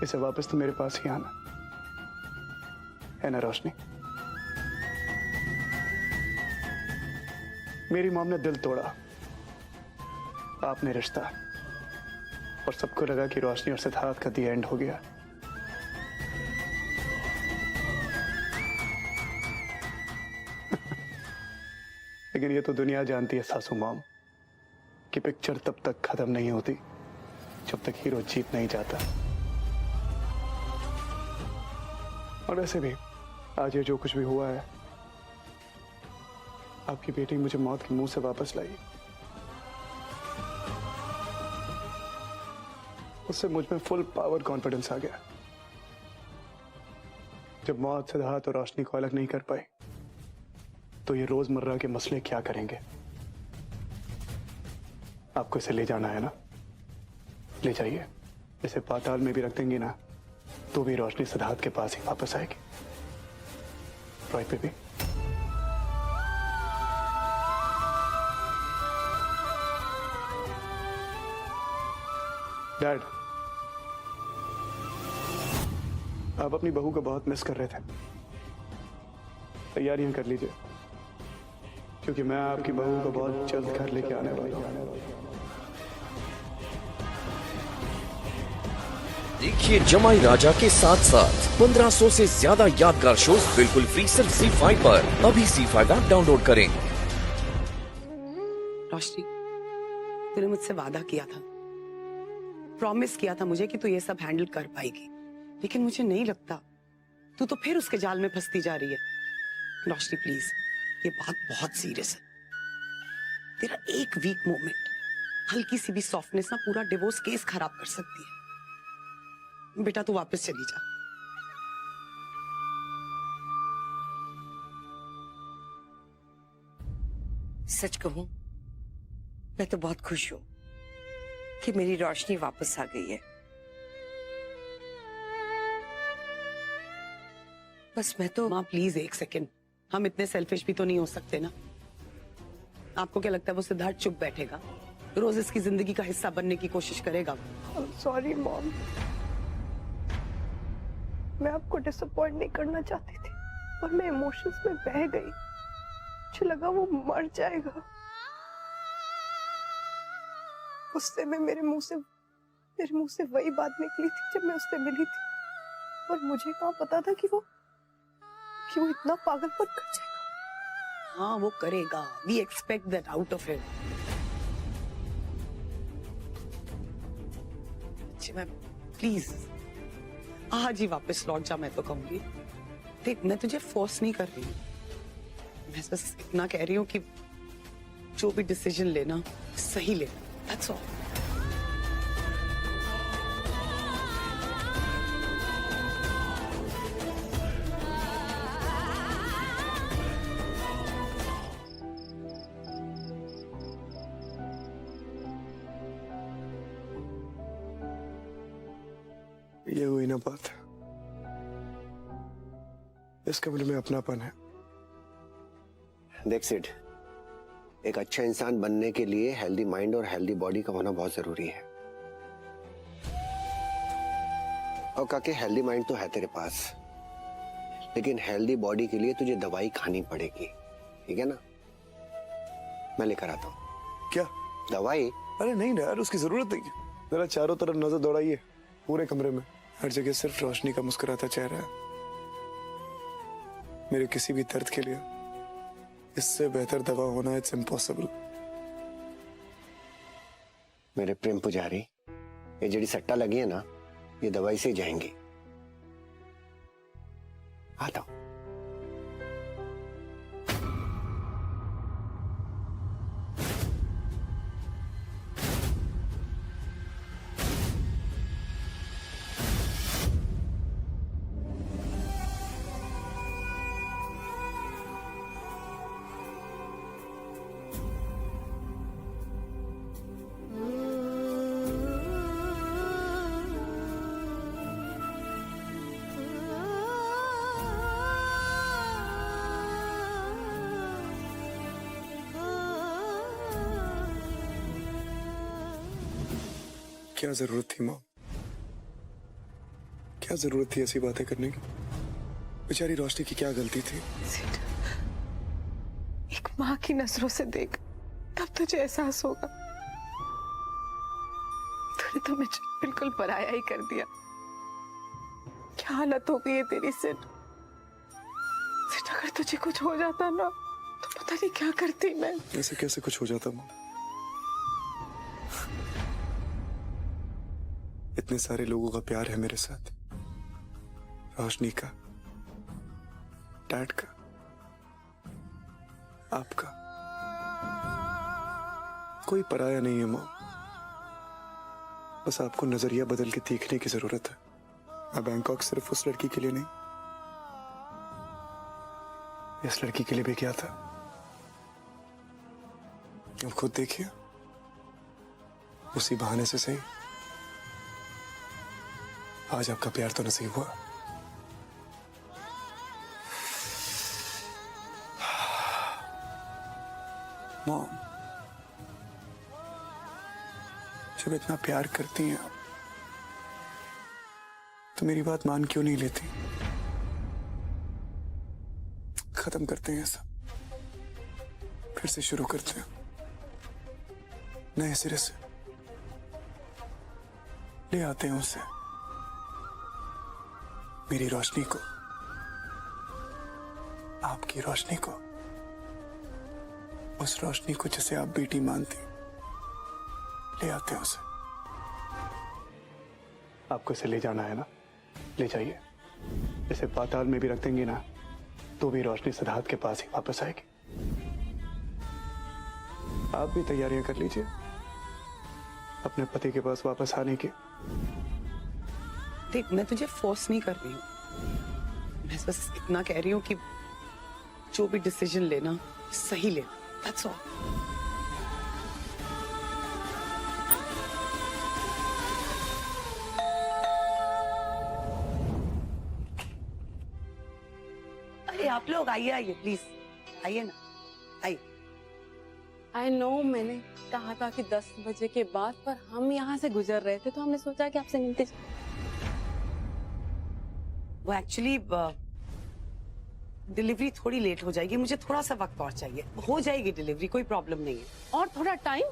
इसे वापस तो मेरे पास ही आना है ना रोशनी। मेरी मॉम ने दिल तोड़ा, आपने रिश्ता, और सबको लगा कि रोशनी और सिद्धार्थ का दी एंड हो गया। लेकिन ये तो दुनिया जानती है सासू मॉम कि पिक्चर तब तक खत्म नहीं होती जब तक हीरो जीत नहीं जाता। और वैसे भी आज ये जो कुछ भी हुआ है, आपकी बेटी मुझे मौत के मुंह से वापस लाई। उससे मुझ में फुल पावर कॉन्फिडेंस आ गया। जब मौत सिद्धार्थ और रोशनी को अलग नहीं कर पाई तो ये रोजमर्रा के मसले क्या करेंगे। आपको इसे ले जाना है ना, ले जाइए। इसे पाताल में भी रख देंगी ना तो भी रोशनी सिद्धार्थ के पास ही वापस आएगी। Right baby? डैड, आप अपनी बहू को बहुत मिस कर रहे थे। तैयारियां कर लीजिए क्योंकि मैं आपकी बहू को बहुत जल्द घर लेके आने वाला हूं। देखिए जमाई राजा के साथ साथ 1500 से ज्यादा यादगार शोज बिल्कुल फ्री सिर्फ ZEE5 पर। अभी ZEE5 ऐप डाउनलोड करें। रोशनी, तूने मुझसे वादा किया था, प्रॉमिस किया था मुझे कि तू ये सब हैंडल कर पाएगी, लेकिन मुझे नहीं लगता। तू तो फिर उसके जाल में फंसती जा रही है। रोशनी प्लीज, ये बात बहुत सीरियस है। तेरा एक वीक मोमेंट, हल्की सी भी सॉफ्टनेस ना पूरा डिवोर्स केस खराब कर सकती है। बेटा तू वापस चली जा। सच कहूं, मैं तो बहुत खुश हूं कि मेरी रोशनी वापस आ गई है। बस मैं तो माँ प्लीज एक सेकंड, हम इतने सेल्फिश भी तो नहीं हो सकते ना। आपको क्या लगता है वो सिद्धार्थ चुप बैठेगा? रोज इसकी जिंदगी का हिस्सा बनने की कोशिश करेगा? सॉरी मॉम, मैं आपको डिसअपॉइंट नहीं करना चाहती थी और मैं इमोशंस में बह गई। मुझे लगा वो मर जाएगा। गुस्से में मेरे मुंह से वही बात निकली थी जब मैं उससे मिली थी, और मुझे कहाँ पता था कि वो इतना पागलपन कर जाएगा। हाँ वो करेगा, we expect that out of him. मैं प्लीज आज ही वापस लौट जा, मैं तो कहूंगी। देख, मैं तुझे फोर्स नहीं कर रही हूँ, मैं बस इतना कह रही हूँ कि जो भी डिसीजन लेना सही लेना, दैट्स ऑल। ये हुई ना बात, इस कमरे में अपनापन है। देख सिड, एक अच्छा इंसान बनने के लिए हेल्दी माइंड और हेल्दी बॉडी का होना बहुत जरूरी है। और काके हेल्दी माइंड तो है तेरे पास, लेकिन हेल्दी बॉडी के लिए तुझे दवाई खानी पड़ेगी, ठीक है ना? मैं लेकर आता हूँ। क्या दवाई? अरे नहीं ना यार, उसकी जरूरत नहीं है। जरा चारों तरफ नजर दौड़ाइए, पूरे कमरे में हर जगह सिर्फ रोशनी का मुस्कुराता चेहरा है। मेरे किसी भी दर्द के लिए इससे बेहतर दवा होना इट्स इम्पॉसिबल। मेरे प्रेम पुजारी, ये जड़ी सट्टा लगी है ना, ये दवाई से ही जाएंगी। आता हूं। क्या जरूरत थी माँ? क्या जरूरत थी ऐसी बातें करने की? बेचारी रोशनी की क्या गलती थी? सिड, एक माँ की नजरों से देख, तब तुझे एहसास होगा। तूने तो मुझे बिल्कुल पराया ही कर दिया। क्या हालत हो गई है तेरी सिड। सिड, अगर तुझे कुछ हो जाता ना तो पता नहीं क्या करती मैं। ऐसे कैसे कुछ हो जाता माँ? इतने सारे लोगों का प्यार है मेरे साथ, रोशनी का, डैड का, आपका। कोई पराया नहीं है माँ। बस आपको नजरिया बदल के देखने की जरूरत है। मैं बैंकॉक सिर्फ उस लड़की के लिए नहीं, इस लड़की के लिए भी क्या था। अब खुद देखिए, उसी बहाने से सही आज आपका प्यार तो नसीब हुआ। मॉम, जब इतना प्यार करती हैं आप, तो मेरी बात मान क्यों नहीं लेती? खत्म करते हैं सब, फिर से शुरू करते हैं नए सिरे से। ले आते हैं उसे, मेरी रोशनी को, आपकी रोशनी को, उस रोशनी को जिसे आप बेटी मानती। ले आते हैं उसे। आपको इसे ले जाना है ना, ले जाइए। इसे पाताल में भी रख देंगे ना तो भी रोशनी सिद्धार्थ के पास ही वापस आएगी। आप भी तैयारियां कर लीजिए अपने पति के पास वापस आने की। देख, मैं तुझे फोर्स नहीं कर रही हूँ, मैं बस इतना कह रही हूँ कि जो भी डिसीजन लेना सही लेना, दैट्स ऑल। अरे आप लोग आइए, आइए प्लीज, आइए ना, आइए। आई नो, मैंने कहा था कि 10 बजे के बाद, पर हम यहाँ से गुजर रहे थे तो हमने सोचा कि आपसे मिलते। वो एक्चुअली डिलीवरी थोड़ी लेट हो जाएगी, मुझे थोड़ा सा वक्त और चाहिए। हो जाएगी डिलीवरी, कोई प्रॉब्लम नहीं है। और थोड़ा टाइम?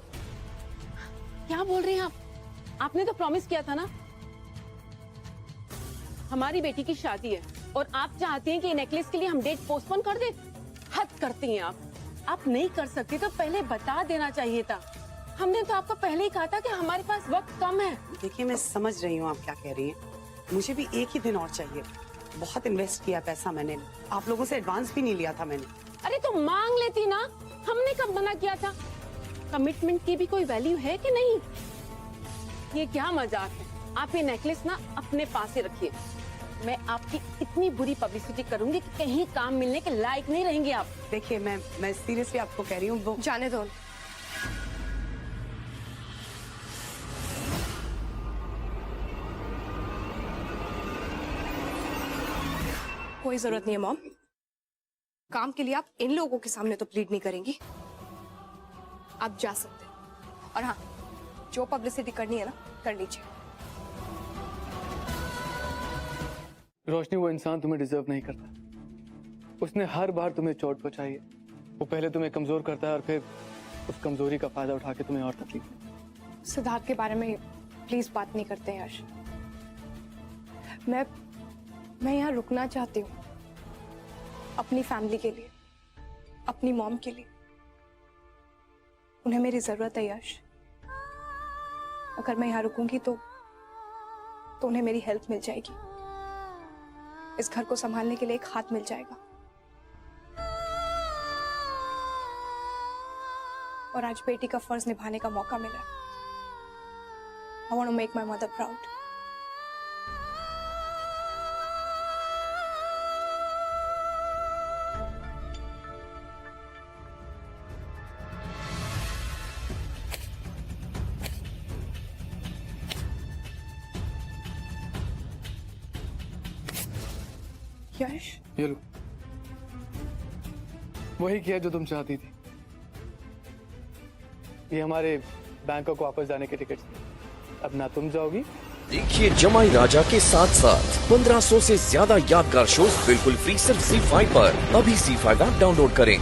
क्या बोल रही हैं आप? आपने तो प्रॉमिस किया था ना। हमारी बेटी की शादी है और आप चाहती हैं कि नेकलेस के लिए हम डेट पोस्टपोन कर दें? हद करती हैं आप नहीं कर सकती तो पहले बता देना चाहिए था। हमने तो आपको पहले ही कहा था कि हमारे पास वक्त कम है। देखिए, मैं समझ रही हूँ आप क्या कह रही हैं, मुझे भी एक ही दिन और चाहिए। बहुत इन्वेस्ट किया पैसा मैंने, आप लोगों से एडवांस भी नहीं लिया था मैंने। अरे तो मांग लेती ना, हमने कब मना किया था? कमिटमेंट की भी कोई वैल्यू है कि नहीं? ये क्या मजाक है? आप ये नेकलेस ना अपने पास ही रखिए। मैं आपकी इतनी बुरी पब्लिसिटी करूंगी कि कहीं काम मिलने के लायक नहीं रहेंगे आप। देखिए, मैं सीरियसली आपको कह रही हूँ, वो जाने दो। कोई जरूरत नहीं है मॉम, काम के लिए आप इन लोगों के सामने तो प्लीड नहीं करेंगी। आप जा सकते हैं, और हाँ, जो पब्लिसिटी करनी है ना, कर लीजिए। रोशनी, वो इंसान तुम्हें डिजर्व नहीं करता। उसने हर बार तुम्हें चोट पहुंचाई है। वो पहले तुम्हें कमजोर करता है और फिर उस कमजोरी का फायदा उठा के तुम्हें और तकलीफ देता है। सिद्धार्थ के बारे में प्लीज बात नहीं करते हैं यश। मैं यहाँ रुकना चाहती हूँ, अपनी फैमिली के लिए, अपनी मॉम के लिए। उन्हें मेरी जरूरत है यश। अगर मैं यहाँ रुकूंगी तो उन्हें मेरी हेल्प मिल जाएगी, इस घर को संभालने के लिए एक हाथ मिल जाएगा। और आज बेटी का फर्ज निभाने का मौका मिला। I want to make my mother proud. यश, ये लो, वही किया जो तुम चाहती थी। ये हमारे बैंकॉक वापस जाने के टिकट्स। अब ना तुम जाओगी देखिए जमाई राजा के साथ साथ 1500 से ज्यादा यादगार शोज बिल्कुल फ्री सिर्फ ZEE5 पर। अभी ZEE5 ऐप डाउनलोड करें।